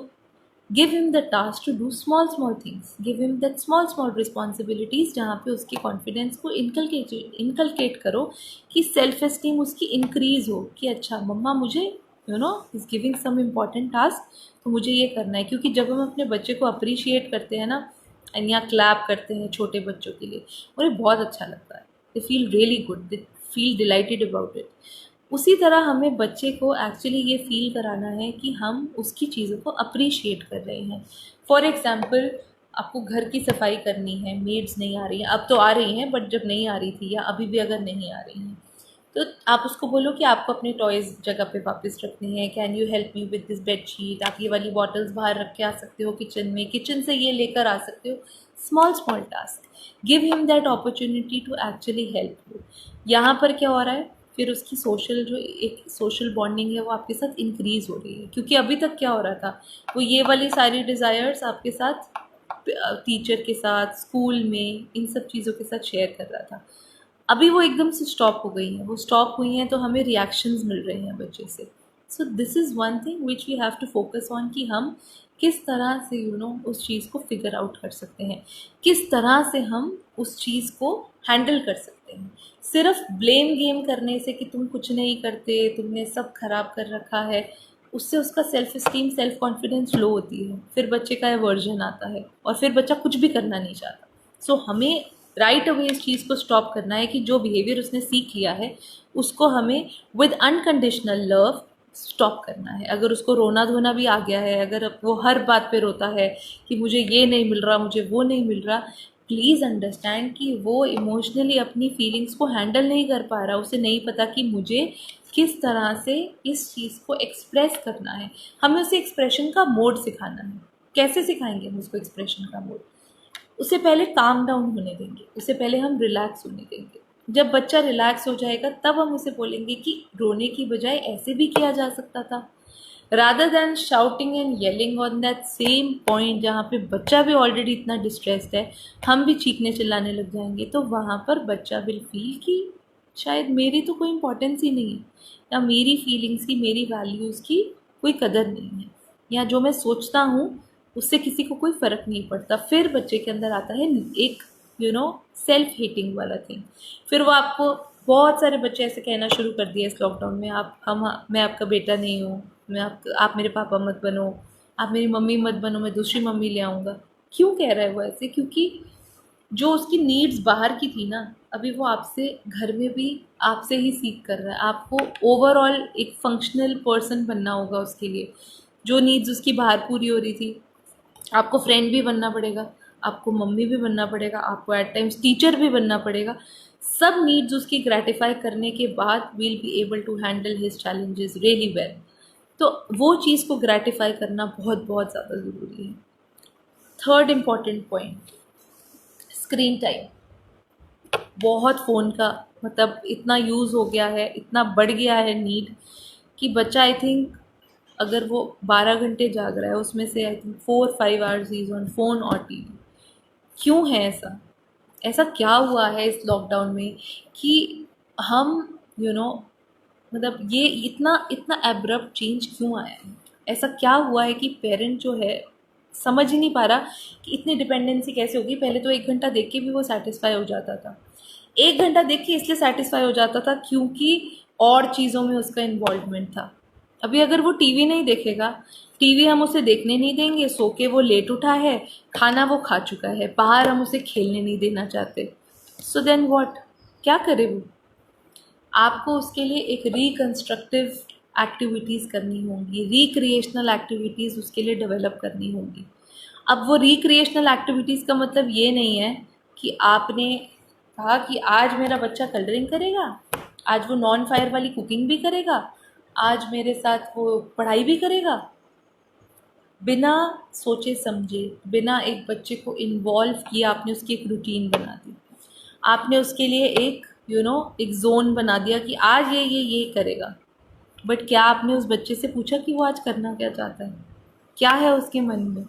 give him the task to do small small things, give him that small small responsibilities जहाँ पे उसके कॉन्फिडेंस को इनकलकेट करो, कि सेल्फ एस्टीम उसकी इंक्रीज़ हो, कि अच्छा मम्मा मुझे is giving some important task, तो मुझे ये करना है। क्योंकि जब हम अपने बच्चे को अप्रिशिएट करते हैं ना, एंड या क्लैप करते हैं छोटे बच्चों के लिए, उन्हें बहुत अच्छा लगता है, they feel really good, they feel dilated about it. उसी तरह हमें बच्चे को एक्चुअली ये फील कराना है कि हम उसकी चीज़ों को अप्रिशिएट कर रहे हैं। फॉर एग्ज़ाम्पल, आपको घर की सफाई करनी है, मेड्स नहीं आ रही हैं, अब तो आ रही हैं बट जब नहीं आ रही थी, या अभी भी अगर नहीं आ रही हैं, तो आप उसको बोलो कि आपको अपने टॉयज़ जगह पे वापस रखनी है, can you help me with this bedsheet, आप ये वाली बॉटल्स बाहर रख के आ सकते हो किचन में, किचन से ये लेकर आ सकते हो। Small small task, give him that opportunity to actually help you. यहाँ पर क्या हो रहा है? फिर उसकी सोशल, जो एक सोशल बॉन्डिंग है, वो आपके साथ इंक्रीज़ हो रही है। क्योंकि अभी तक क्या हो रहा था, वो ये वाली सारी डिज़ायर्स आपके साथ, टीचर के साथ, स्कूल में, इन सब चीज़ों के साथ शेयर कर रहा था। अभी वो एकदम से स्टॉप हो गई हैं, वो स्टॉप हुई हैं तो हमें रिएक्शंस मिल रहे हैं बच्चे से। So this is one thing which we have to focus on, कि हम किस तरह से उस चीज़ को फिगर आउट कर सकते हैं, किस तरह से हम उस चीज़ को हैंडल कर सकते हैं। सिर्फ ब्लेम गेम करने से कि तुम कुछ नहीं करते, तुमने सब खराब कर रखा है, उससे उसका self esteem, self confidence low होती है, फिर बच्चे का एवर्जन आता है और फिर बच्चा कुछ भी करना नहीं चाहता। सो हमें राइट अवे इस चीज़ को स्टॉप करना है कि जो बिहेवियर उसने सीख लिया है उसको हमें विद अनकंडीशनल लव स्टॉप करना है। अगर उसको रोना धोना भी आ गया है, अगर वो हर बात पे रोता है कि मुझे ये नहीं मिल रहा, मुझे वो नहीं मिल रहा, प्लीज़ अंडरस्टैंड कि वो इमोशनली अपनी फीलिंग्स को हैंडल नहीं कर पा रहा, उसे नहीं पता कि मुझे किस तरह से इस चीज़ को एक्सप्रेस करना है। हमें उसे एक्सप्रेशन का मोड सिखाना है। कैसे सिखाएंगे हम उसको एक्सप्रेशन का मोड? उसे पहले काम डाउन होने देंगे, उसे पहले हम रिलैक्स होने देंगे। जब बच्चा रिलैक्स हो जाएगा तब हम उसे बोलेंगे कि रोने की बजाय ऐसे भी किया जा सकता था। Rather than shouting and yelling on that same point जहाँ पे बच्चा भी ऑलरेडी इतना डिस्ट्रेस्ड है, हम भी चीखने चिल्लाने लग जाएंगे, तो वहाँ पर बच्चा विल फील कि शायद मेरी तो कोई इम्पोर्टेंस ही नहीं है, या मेरी फीलिंग्स की, मेरी वैल्यूज़ की कोई कदर नहीं है, या जो मैं सोचता हूँ उससे किसी को कोई फ़र्क नहीं पड़ता। फिर बच्चे के अंदर आता है एक सेल्फ हेटिंग वाला थिंग। फिर वो आपको, बहुत सारे बच्चे ऐसे कहना शुरू कर दिया इस लॉकडाउन में, मैं आपका बेटा नहीं हूँ, आप मेरे पापा मत बनो, आप मेरी मम्मी मत बनो, मैं दूसरी मम्मी ले आऊँगा। क्यों कह रहा है वो ऐसे? क्योंकि जो उसकी नीड्स बाहर की थी ना, अभी वो आपसे घर में भी आपसे ही सीख कर रहा है। आपको ओवरऑल एक फंक्शनल पर्सन बनना होगा उसके लिए। जो नीड्स उसकी बाहर पूरी हो रही थी, आपको फ्रेंड भी बनना पड़ेगा, आपको मम्मी भी बनना पड़ेगा, आपको एट टाइम्स टीचर भी बनना पड़ेगा। सब नीड्स उसकी ग्रेटिफाई करने के बाद will be able to handle his challenges really well. तो वो चीज़ को ग्रेटिफाई करना बहुत बहुत ज़्यादा ज़रूरी है। Third important point, screen time. बहुत फ़ोन का मतलब इतना यूज़ हो गया है, इतना बढ़ गया है नीड, कि बच्चा आई थिंक अगर वो 12 घंटे जाग रहा है, उसमें से I think 4-5 hours is on phone और टीवी। क्यों है ऐसा? ऐसा क्या हुआ है इस लॉकडाउन में कि हम यू you नो know, मतलब ये इतना इतना एब्रप्ट चेंज क्यों आया है? ऐसा क्या हुआ है कि पेरेंट जो है समझ ही नहीं पा रहा कि इतनी डिपेंडेंसी कैसे होगी। पहले तो 1 घंटा देख के भी वो सेटिस्फाई हो जाता था। 1 घंटा देख के इसलिए सेटिस्फाई हो जाता था क्योंकि और चीज़ों में उसका इन्वॉल्वमेंट था। अभी अगर वो टीवी नहीं देखेगा, टीवी हम उसे देखने नहीं देंगे, सो के वो लेट उठा है, खाना वो खा चुका है, बाहर हम उसे खेलने नहीं देना चाहते, सो देन व्हाट? क्या करे वो? आपको उसके लिए एक रिकन्स्ट्रक्टिव एक्टिविटीज़ करनी होंगी, रिक्रिएशनल एक्टिविटीज़ उसके लिए डेवलप करनी होंगी। अब वो रिक्रिएशनल एक्टिविटीज़ का मतलब ये नहीं है कि आपने कहा कि आज मेरा बच्चा कलरिंग करेगा, आज वो नॉन फायर वाली कुकिंग भी करेगा, आज मेरे साथ वो पढ़ाई भी करेगा। बिना सोचे समझे, बिना एक बच्चे को इन्वॉल्व किए आपने उसकी एक रूटीन बना दी। आपने उसके लिए एक एक जोन बना दिया कि आज ये करेगा। बट क्या आपने उस बच्चे से पूछा कि वो आज करना क्या चाहता है? क्या है उसके मन में?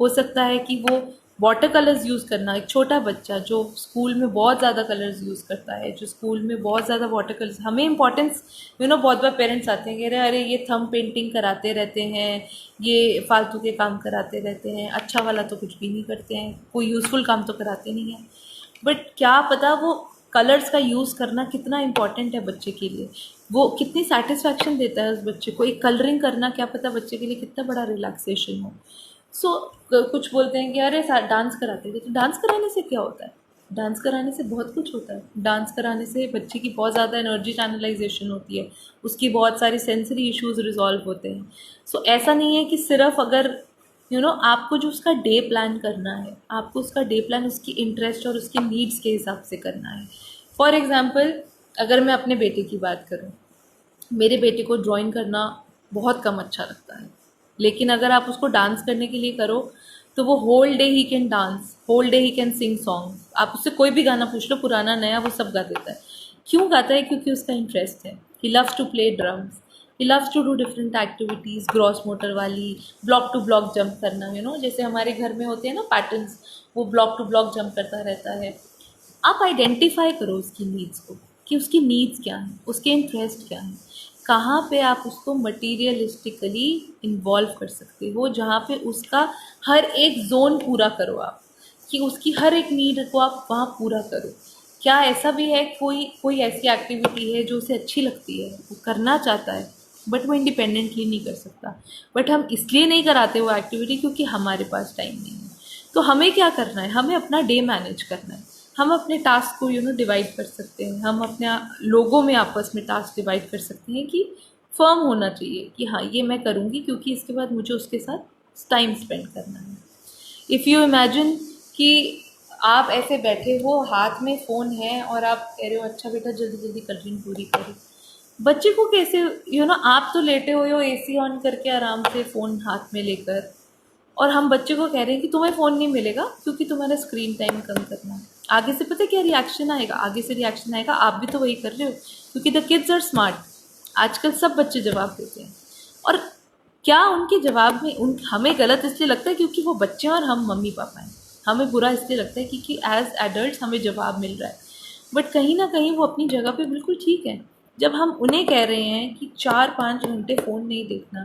हो सकता है कि वो वाटर कलर्स यूज़ करना, एक छोटा बच्चा जो स्कूल में बहुत ज़्यादा कलर्स यूज़ करता है, जो स्कूल में बहुत ज़्यादा वाटर कलर्स, हमें इंपॉर्टेंस बहुत बार पेरेंट्स आते हैं कह रहे हैं अरे ये थंब पेंटिंग कराते रहते हैं, ये फालतू के काम कराते रहते हैं, अच्छा वाला तो कुछ भी नहीं करते हैं, कोई यूज़फुल काम तो कराते नहीं हैं। बट क्या पता वो कलर्स का यूज़ करना कितना इम्पॉर्टेंट है बच्चे के लिए, वो कितनी सेटिस्फैक्शन देता है उस बच्चे को। एक कलरिंग करना क्या पता बच्चे के लिए कितना बड़ा रिलैक्सेशन हो। कुछ बोलते हैं कि अरे डांस कराते हैं, तो डांस कराने से क्या होता है? डांस कराने से बहुत कुछ होता है। डांस कराने से बच्चे की बहुत ज़्यादा एनर्जी चैनलाइजेशन होती है, उसकी बहुत सारी सेंसरी इश्यूज रिजॉल्व होते हैं। ऐसा नहीं है कि सिर्फ अगर आपको जो उसका डे प्लान करना है, आपको उसका डे प्लान उसकी इंटरेस्ट और उसकी नीड्स के हिसाब से करना है। फॉर एग्ज़ाम्पल, अगर मैं अपने बेटे की बात करूँ, मेरे बेटे को ड्राइंग करना बहुत कम अच्छा लगता है, लेकिन अगर आप उसको डांस करने के लिए करो तो वो whole day he can dance, whole day he can sing song. आप उससे कोई भी गाना पूछ लो, पुराना नया, वो सब गा देता है। क्यों गाता है? क्योंकि उसका इंटरेस्ट है। He loves to play drums, he loves to do different activities, gross motor वाली, ब्लॉक टू ब्लॉक जंप करना, जैसे हमारे घर में होते हैं ना पैटर्न्स, वो ब्लॉक टू ब्लॉक जंप करता रहता है। आप आइडेंटिफाई करो उसकी नीड्स को, कि उसकी नीड्स क्या हैं, उसके इंटरेस्ट क्या हैं, कहाँ पे आप उसको मटीरियलिस्टिकली इन्वॉल्व कर सकते हो, जहाँ पे उसका हर एक जोन पूरा करो आप, कि उसकी हर एक नीड को आप वहाँ पूरा करो। क्या ऐसा भी है कोई कोई ऐसी एक्टिविटी है जो उसे अच्छी लगती है, वो करना चाहता है, बट वो इंडिपेंडेंटली नहीं कर सकता, बट हम इसलिए नहीं कराते वो एक्टिविटी क्योंकि हमारे पास टाइम नहीं है। तो हमें क्या करना है? हमें अपना डे मैनेज करना है। हम अपने टास्क को डिवाइड कर सकते हैं, हम अपने लोगों में आपस में टास्क डिवाइड कर सकते हैं कि फर्म होना चाहिए कि हाँ ये मैं करूँगी क्योंकि इसके बाद मुझे उसके साथ टाइम स्पेंड करना है। इफ़ यू इमेजिन कि आप ऐसे बैठे हो, हाथ में फ़ोन है और आप कह रहे हो अच्छा बेटा जल्दी जल्दी कलरिंग पूरी करो, बच्चे को कैसे आप तो लेटे हुए हो एसी ऑन करके आराम से फ़ोन हाथ में लेकर, और हम बच्चे को कह रहे हैं कि तुम्हें फ़ोन नहीं मिलेगा क्योंकि तुम्हारा स्क्रीन टाइम कम करना है। आगे से पता है क्या रिएक्शन आएगा? आगे से रिएक्शन आएगा आप भी तो वही कर रहे हो, क्योंकि द किड्स आर स्मार्ट। आजकल सब बच्चे जवाब देते हैं, और क्या उनके जवाब में हमें गलत इसलिए लगता है क्योंकि वो बच्चे हैं और हम मम्मी पापा हैं। हमें बुरा इसलिए लगता है क्योंकि एज एडल्ट हमें जवाब मिल रहा है। बट कहीं ना कहीं वो अपनी जगह पे बिल्कुल ठीक है। जब हम उन्हें कह रहे हैं कि 4-5 घंटे फ़ोन नहीं देखना,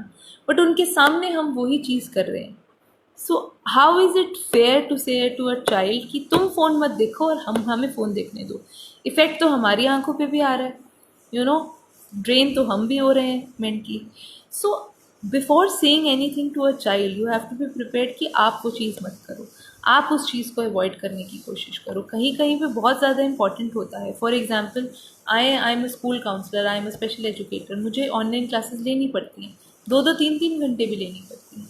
बट उनके सामने हम वही चीज़ कर रहे हैं। So how is it fair to say to a child कि तुम फ़ोन मत देखो और हम हमें फ़ोन देखने दो। इफ़ेक्ट तो हमारी आंखों पे भी आ रहा है, ड्रेन तो हम भी हो रहे हैं mentally. So before saying anything to a child you have to be prepared कि आप वो चीज़ मत करो, आप उस चीज़ को अवॉइड करने की कोशिश करो। कहीं कहीं पे बहुत ज़्यादा इंपॉर्टेंट होता है। For example, I am a school counsellor, I am a special educator, मुझे ऑनलाइन क्लासेस लेनी पड़ती हैं, 2-2 3-3 घंटे भी लेनी पड़ती हैं।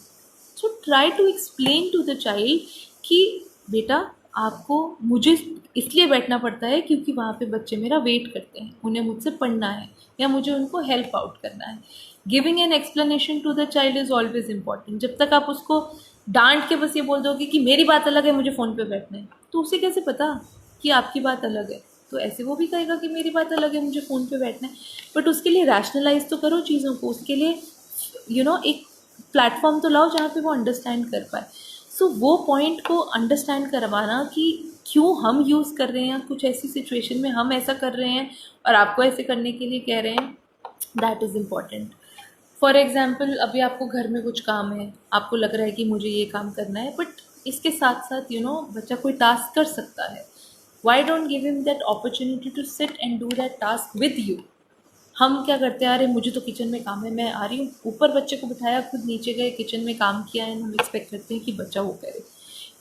So try to explain to the child कि बेटा, आपको मुझे इसलिए बैठना पड़ता है क्योंकि वहाँ पे बच्चे मेरा वेट करते हैं, उन्हें मुझसे पढ़ना है या मुझे उनको हेल्प आउट करना है। Giving an explanation to the child is always important. जब तक आप उसको डांट के बस ये बोल दोगे कि मेरी बात अलग है, मुझे फ़ोन पे बैठना है, तो उसे कैसे पता कि आपकी बात अलग है। तो ऐसे वो भी कहेगा कि मेरी बात अलग है, मुझे फ़ोन पे बैठना है। बट उसके लिए रैशनलाइज तो करो चीज़ों को, उसके लिए एक प्लेटफॉर्म तो लाओ जहाँ पे वो अंडरस्टैंड कर पाए। सो वो पॉइंट को अंडरस्टैंड करवाना कि क्यों हम यूज़ कर रहे हैं, कुछ ऐसी सिचुएशन में हम ऐसा कर रहे हैं और आपको ऐसे करने के लिए कह रहे हैं, that is important. For example, अभी आपको घर में कुछ काम है, आपको लग रहा है कि मुझे ये काम करना है, बट इसके साथ साथ बच्चा कोई टास्क कर सकता है। Why don't give him that opportunity to sit and do that task with you. हम क्या करते हैं, अरे मुझे तो किचन में काम है, मैं आ रही हूँ, ऊपर बच्चे को बिठाया, खुद नीचे गए, किचन में काम किया है, हम एक्सपेक्ट करते हैं कि बच्चा वो करे।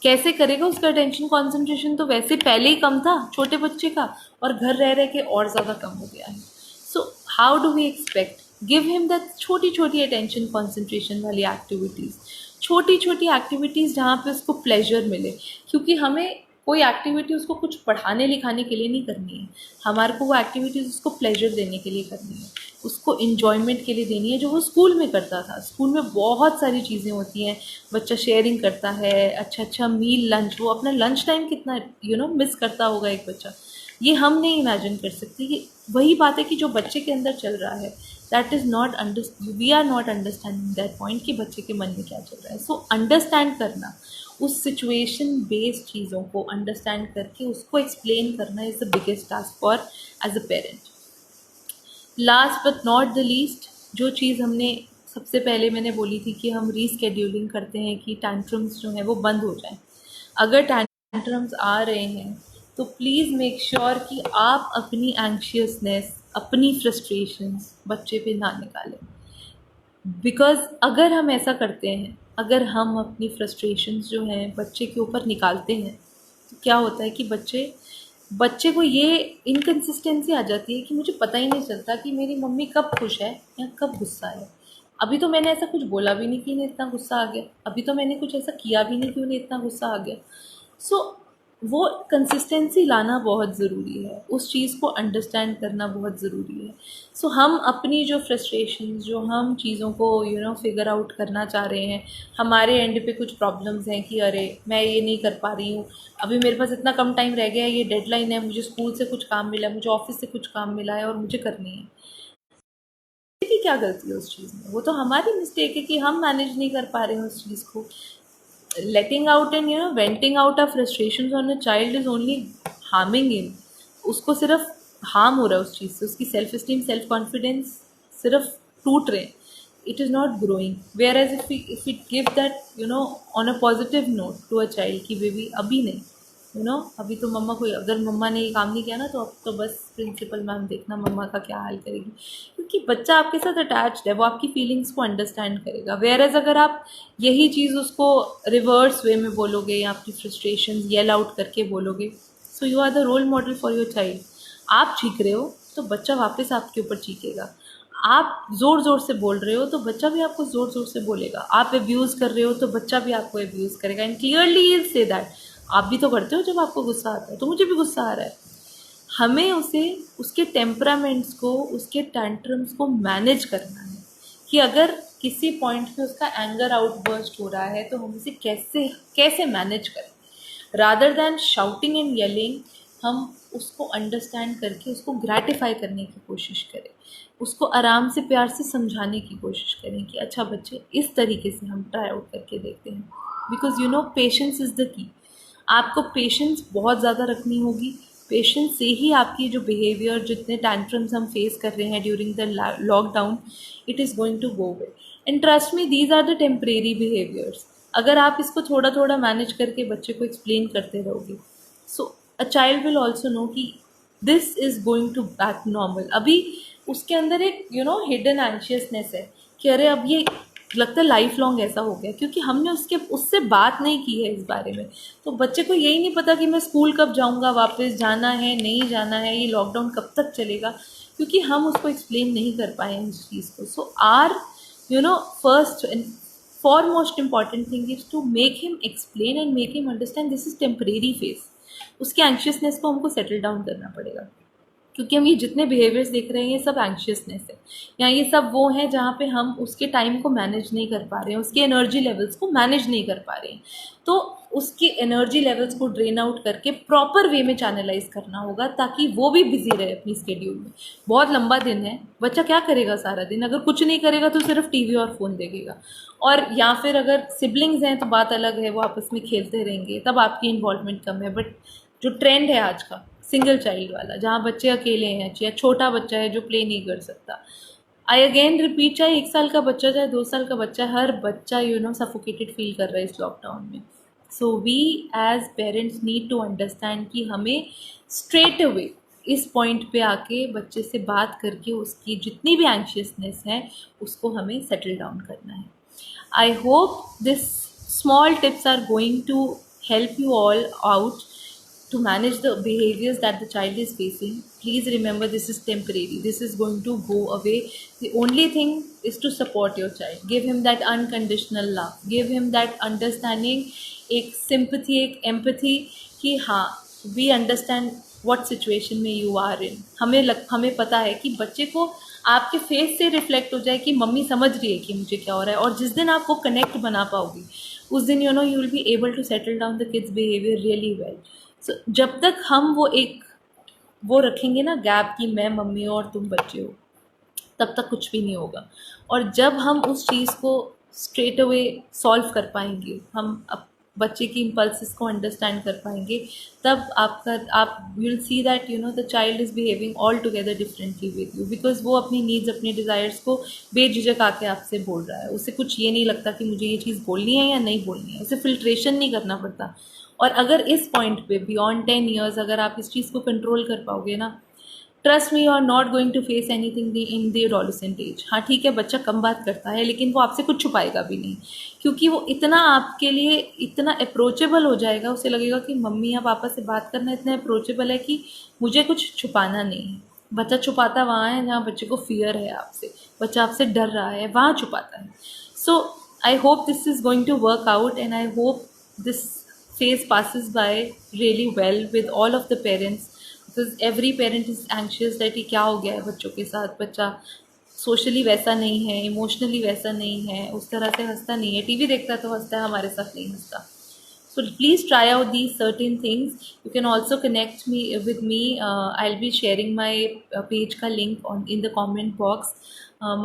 कैसे करेगा? उसका अटेंशन कॉन्सेंट्रेशन तो वैसे पहले ही कम था छोटे बच्चे का, और घर रह रह के और ज़्यादा कम हो गया है। So how do we expect, give him that छोटी छोटी अटेंशन कॉन्सेंट्रेशन वाली एक्टिविटीज़, छोटी छोटी एक्टिविटीज़ जहाँ पे उसको प्लेजर मिले। क्योंकि हमें कोई एक्टिविटी उसको कुछ पढ़ाने लिखाने के लिए नहीं करनी है, हमारे को वो एक्टिविटीज़ उसको प्लेजर देने के लिए करनी है, उसको इन्जॉयमेंट के लिए देनी है, जो वो स्कूल में करता था। स्कूल में बहुत सारी चीज़ें होती हैं, बच्चा शेयरिंग करता है, अच्छा अच्छा मील, लंच, वो अपना लंच टाइम कितना मिस करता होगा एक बच्चा, ये हम नहीं इमेजिन कर सकते। ये वही बात है कि जो बच्चे के अंदर चल रहा है, that is not we are not understanding that point कि बच्चे के मन में क्या चल रहा है। सो अंडरस्टैंड करना, उस सिचुएशन बेस्ड चीज़ों को अंडरस्टैंड करके उसको एक्सप्लेन करना is the biggest task for as a parent. Last but not the least, जो चीज़ हमने सबसे पहले मैंने बोली थी कि हम रीस्केड्यूलिंग करते हैं कि टैंट्रम्स जो हैं वो बंद हो जाएं। अगर टैंट्रम्स आ रहे हैं तो प्लीज़ मेक श्योर कि आप अपनी एंग्शियसनेस, अपनी फ्रस्ट्रेशंस बच्चे पे ना निकालें। बिकॉज़ अगर हम ऐसा करते हैं, अगर हम अपनी फ्रस्ट्रेशंस जो हैं बच्चे के ऊपर निकालते हैं, तो क्या होता है कि बच्चे को ये इनकन्सिस्टेंसी आ जाती है कि मुझे पता ही नहीं चलता कि मेरी मम्मी कब खुश है या कब गुस्सा है। अभी तो मैंने ऐसा कुछ बोला भी नहीं कि इन्हें इतना गुस्सा आ गया, अभी तो मैंने कुछ ऐसा किया भी नहीं कि उन्हें इतना गुस्सा आ गया। सो वो कंसिस्टेंसी लाना बहुत ज़रूरी है, उस चीज़ को अंडरस्टैंड करना बहुत ज़रूरी है। सो हम अपनी जो फ्रस्ट्रेशन, जो हम चीज़ों को फिगर आउट करना चाह रहे हैं, हमारे एंड पे कुछ प्रॉब्लम्स हैं कि अरे मैं ये नहीं कर पा रही हूँ, अभी मेरे पास इतना कम टाइम रह गया है, ये डेडलाइन है, मुझे स्कूल से कुछ काम मिला है, मुझे ऑफिस से कुछ काम मिला है और मुझे करनी है। की क्या गलती है उस चीज़ में? वो तो हमारी मिस्टेक है कि हम मैनेज नहीं कर पा रहे हैं उस चीज़ को। Letting out and venting out of frustrations on a child is only harming him. उसको सिर्फ हार्म हो रहा है उस चीज़ से, उसकी सेल्फ इस्टीम, सेल्फ कॉन्फिडेंस सिर्फ टूट रहे हैं। It is not growing. Whereas if it give that on a positive note to a child कि बेबी अभी नहीं, अभी तो मम्मा कोई, अगर मम्मा ने ये काम नहीं किया ना तो अब तो बस प्रिंसिपल मैम देखना मम्मा का क्या हाल करेगी। क्योंकि बच्चा आपके साथ अटैच्ड है, वो आपकी फीलिंग्स को अंडरस्टैंड करेगा। वेयर एज अगर आप यही चीज़ उसको रिवर्स वे में बोलोगे या अपनी फ्रस्ट्रेशन येल आउट करके बोलोगे, so you are the role model for your child. आप चीख रहे हो तो बच्चा वापस आपके ऊपर चीखेगा, आप ज़ोर ज़ोर से बोल रहे हो तो बच्चा भी आपको ज़ोर ज़ोर से बोलेगा, आप अब्यूज़ कर रहे हो तो बच्चा भी आपको अब्यूज़ करेगा। And clearly he say that आप भी तो करते हो, जब आपको गुस्सा आता है तो मुझे भी गुस्सा आ रहा है। हमें उसे, उसके टेम्परामेंट्स को, उसके टैंट्रम्स को मैनेज करना है कि अगर किसी पॉइंट पे उसका एंगर आउटबर्स्ट हो रहा है तो हम उसे कैसे कैसे मैनेज करें। Rather than shouting and yelling, हम उसको अंडरस्टैंड करके उसको ग्रैटिफाई करने की कोशिश करें, उसको आराम से प्यार से समझाने की कोशिश करें कि अच्छा बच्चे, इस तरीके से हम ट्राई आउट करके देखते हैं। Because patience is the key. आपको पेशेंस बहुत ज़्यादा रखनी होगी, पेशेंस से ही आपकी जो बिहेवियर, जितने टैंट्रम्स हम फेस कर रहे हैं during the lockdown, it is going to go away. And trust me, these are the temporary behaviours. अगर आप इसको थोड़ा थोड़ा मैनेज करके बच्चे को एक्सप्लेन करते रहोगे, so a child will also know कि this is going to back normal. अभी उसके अंदर एक हिडन एंशियसनेस है कि अरे अब ये लगता है लाइफ लॉन्ग ऐसा हो गया, क्योंकि हमने उससे बात नहीं की है इस बारे में। तो बच्चे को यही नहीं पता कि मैं स्कूल कब जाऊंगा, वापस जाना है नहीं जाना है, ये लॉकडाउन कब तक चलेगा, क्योंकि हम उसको एक्सप्लेन नहीं कर पाए इस चीज़ को। So our first and foremost important thing is to make him explain and make him understand this is temporary phase। उसके एंशियसनेस को हमको सेटल डाउन करना पड़ेगा, क्योंकि हम ये जितने बिहेवियर्स देख रहे हैं ये सब एंशियसनेस है, या ये सब वो है जहाँ पे हम उसके टाइम को मैनेज नहीं कर पा रहे हैं, उसके एनर्जी लेवल्स को मैनेज नहीं कर पा रहे हैं। तो उसकी एनर्जी लेवल्स को ड्रेन आउट करके प्रॉपर वे में चैनलाइज करना होगा, ताकि वो भी बिजी रहे अपनी स्केड्यूल में। बहुत लंबा दिन है, बच्चा क्या करेगा सारा दिन? अगर कुछ नहीं करेगा तो सिर्फ टीवी और फ़ोन देखेगा, और या फिर अगर सिबलिंग्स हैं तो बात अलग है, वो आपस में खेलते रहेंगे, तब आपकी इन्वॉल्वमेंट कम है। बट जो ट्रेंड है आज का सिंगल चाइल्ड वाला, जहाँ बच्चे अकेले हैं या छोटा बच्चा है जो प्ले नहीं कर सकता, आई अगेन रिपीट, चाहे 1 साल का बच्चा चाहे 2 साल का बच्चा, हर बच्चा सफोकेटेड फील कर रहा है इस लॉकडाउन में। So we as parents need to understand कि हमें स्ट्रेट अवे इस पॉइंट पे आके बच्चे से बात करके उसकी जितनी भी एंशियसनेस है उसको हमें सेटल डाउन करना है। I hope this small tips are going to help you all out to manage the behaviors that the child is facing. Please remember, this is temporary, this is going to go away. The only thing is to support your child, give him that unconditional love, give him that understanding, एक sympathy, एक empathy कि हाँ we understand what situation में you are in। हमें पता है कि बच्चे को आपके फेस से रिफ्लेक्ट हो जाए कि मम्मी समझ रही है कि मुझे क्या हो रहा है, और जिस दिन आप वो कनेक्ट बना पाओगी उस दिन you will be able to settle down the kids behaviour really well. So जब तक हम वो रखेंगे ना गैप कि मैं मम्मी और तुम बच्चे हो, तब तक कुछ भी नहीं होगा। और जब हम उस चीज़ को स्ट्रेट अवे सॉल्व कर पाएंगे, हम बच्चे की इम्पल्सिस को अंडरस्टैंड कर पाएंगे, तब आप will see that the child is behaving all together differently with you, because वो अपनी नीड्स अपने डिज़ायर्स को बेझिझक आके आपसे बोल रहा है। उसे कुछ ये नहीं लगता कि मुझे ये चीज़ बोलनी है या नहीं बोलनी है, उसे फिल्ट्रेशन नहीं करना पड़ता। और अगर इस पॉइंट पे बियॉन्ड 10 ईयर्स अगर आप इस चीज़ को कंट्रोल कर पाओगे ना, trust me, you are not going to face anything in the adolescent age. हाँ ठीक है, बच्चा कम बात करता है, लेकिन वो आपसे कुछ छुपाएगा भी नहीं, क्योंकि वो इतना आपके लिए इतना अप्रोचेबल हो जाएगा, उसे लगेगा कि मम्मी या पापा से बात करना इतना अप्रोचेबल है कि मुझे कुछ छुपाना नहीं है। बच्चा छुपाता वहाँ है जहाँ बच्चे को फियर है आपसे, बच्चा आपसे डर रहा है, वहाँ छुपाता है। So I hope this is going to work out, and I hope this phase passes by really well with all of the parents, because every parent is anxious that ये क्या हो गया है बच्चों के साथ, बच्चा सोशली वैसा नहीं है, इमोशनली वैसा नहीं है, उस तरह से हंसता नहीं है, टीवी देखता तो हंसता है, हमारे साथ नहीं हंसता। So please try out these certain things. You can also connect me with me. I'll be sharing my page ka link in the comment box.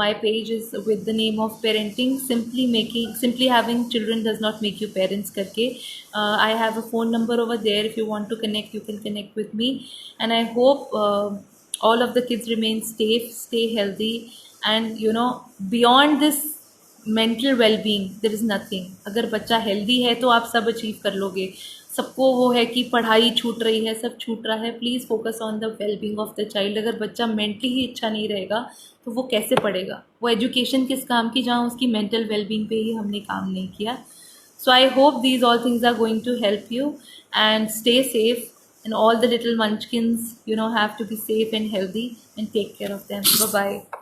My page is with the name of parenting. Simply having children does not make you parents करके। I have a phone number over there. If you want to connect, you can connect with me. And I hope all of the kids remain safe, stay healthy, and beyond this mental wellbeing there is nothing. अगर बच्चा हेल्दी है तो आप सब अचीव कर लोगे। सबको वो है कि पढ़ाई छूट रही है, सब छूट रहा है, please focus on the wellbeing of the child. अगर बच्चा मेंटली ही अच्छा नहीं रहेगा तो वो कैसे पढ़ेगा? वो एजुकेशन किस काम की जहाँ उसकी मेंटल वेलबींग पे ही हमने काम नहीं किया। So I hope these all things are going to help you, and stay safe, and all the little munchkins have to be safe and healthy, and take care of them. Bye bye.